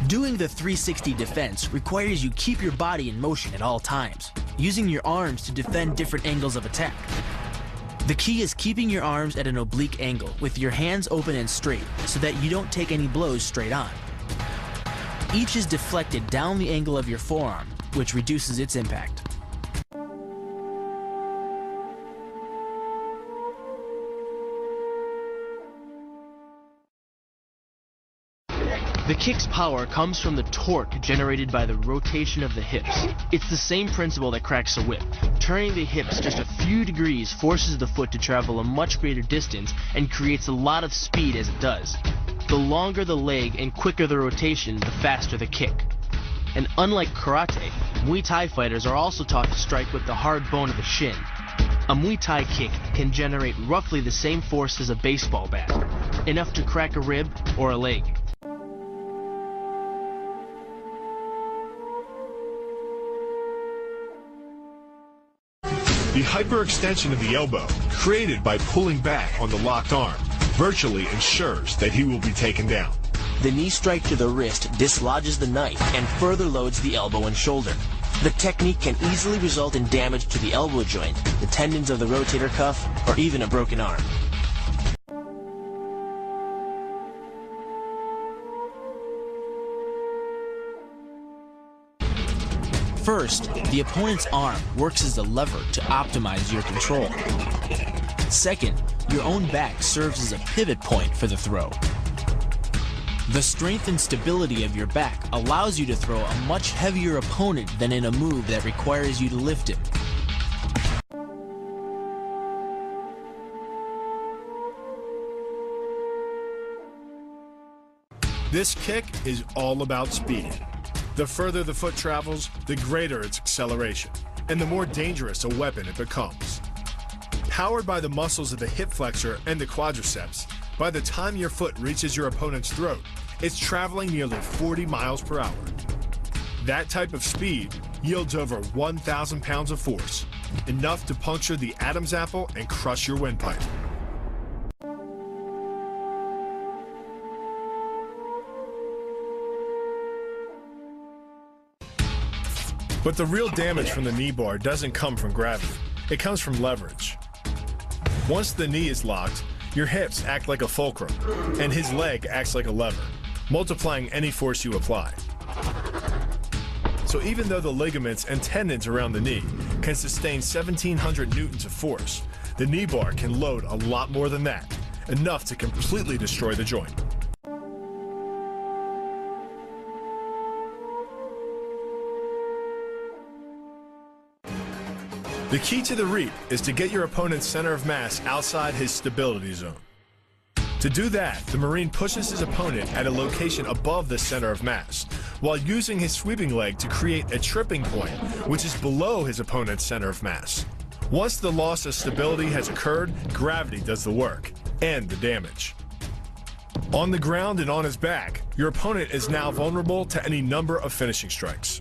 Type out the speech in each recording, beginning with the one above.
Doing the 360 defense requires you keep your body in motion at all times, using your arms to defend different angles of attack. The key is keeping your arms at an oblique angle with your hands open and straight so that you don't take any blows straight on. Each is deflected down the angle of your forearm, which reduces its impact. The kick's power comes from the torque generated by the rotation of the hips. It's the same principle that cracks a whip. Turning the hips just a few degrees forces the foot to travel a much greater distance and creates a lot of speed as it does. The longer the leg and quicker the rotation, the faster the kick. And unlike karate, Muay Thai fighters are also taught to strike with the hard bone of the shin. A Muay Thai kick can generate roughly the same force as a baseball bat, enough to crack a rib or a leg. The hyperextension of the elbow, created by pulling back on the locked arm, virtually ensures that he will be taken down. The knee strike to the wrist dislodges the knife and further loads the elbow and shoulder. The technique can easily result in damage to the elbow joint, the tendons of the rotator cuff, or even a broken arm. First, the opponent's arm works as a lever to optimize your control. Second, your own back serves as a pivot point for the throw. The strength and stability of your back allows you to throw a much heavier opponent than in a move that requires you to lift him. This kick is all about speed. The further the foot travels, the greater its acceleration, and the more dangerous a weapon it becomes. Powered by the muscles of the hip flexor and the quadriceps, by the time your foot reaches your opponent's throat, it's traveling nearly 40 miles per hour. That type of speed yields over 1,000 pounds of force, enough to puncture the Adam's apple and crush your windpipe. But the real damage from the knee bar doesn't come from gravity. It comes from leverage. Once the knee is locked, your hips act like a fulcrum, and his leg acts like a lever, multiplying any force you apply. So even though the ligaments and tendons around the knee can sustain 1,700 newtons of force, the knee bar can load a lot more than that, enough to completely destroy the joint. The key to the reap is to get your opponent's center of mass outside his stability zone. To do that, the Marine pushes his opponent at a location above the center of mass, while using his sweeping leg to create a tripping point, which is below his opponent's center of mass. Once the loss of stability has occurred, gravity does the work, and the damage. On the ground and on his back, your opponent is now vulnerable to any number of finishing strikes.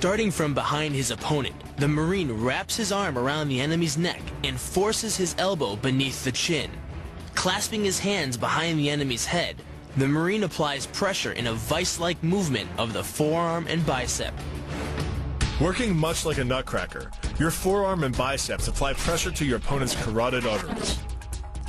Starting from behind his opponent, the Marine wraps his arm around the enemy's neck and forces his elbow beneath the chin. Clasping his hands behind the enemy's head, the Marine applies pressure in a vice-like movement of the forearm and bicep. Working much like a nutcracker, your forearm and biceps apply pressure to your opponent's carotid arteries.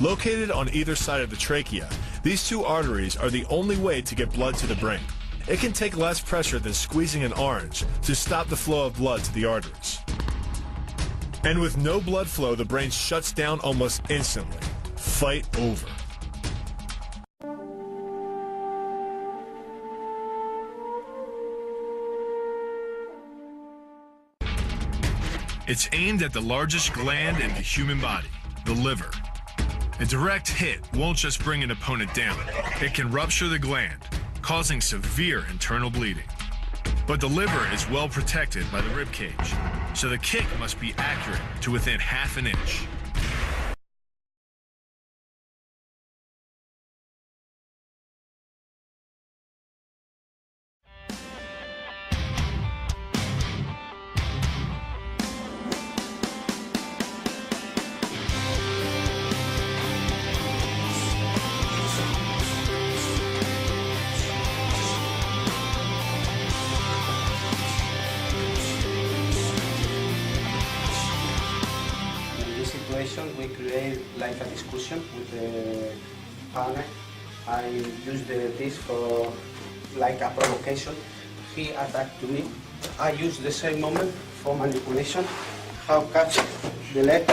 Located on either side of the trachea, these two arteries are the only way to get blood to the brain. It can take less pressure than squeezing an orange to stop the flow of blood to the arteries. And with no blood flow, the brain shuts down almost instantly. Fight over. It's aimed at the largest gland in the human body, the liver. A direct hit won't just bring an opponent down. It can rupture the gland, causing severe internal bleeding. But the liver is well protected by the rib cage, so the kick must be accurate to within half an inch. situation, we create like a discussion with the partner. I use this for like a provocation. He attacked to me. I use the same moment for manipulation. How catch the leg,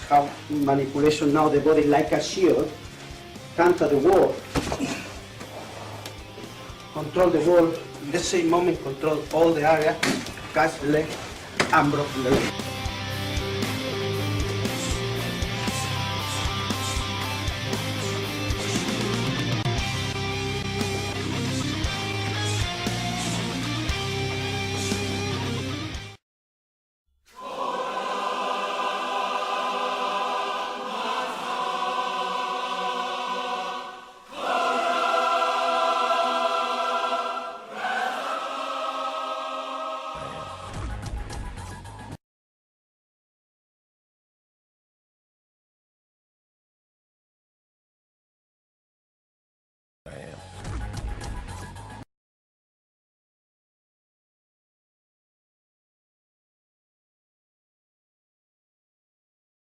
how manipulation now the body like a shield, counter the wall, control the wall, in the same moment control all the area, catch the leg and block the leg.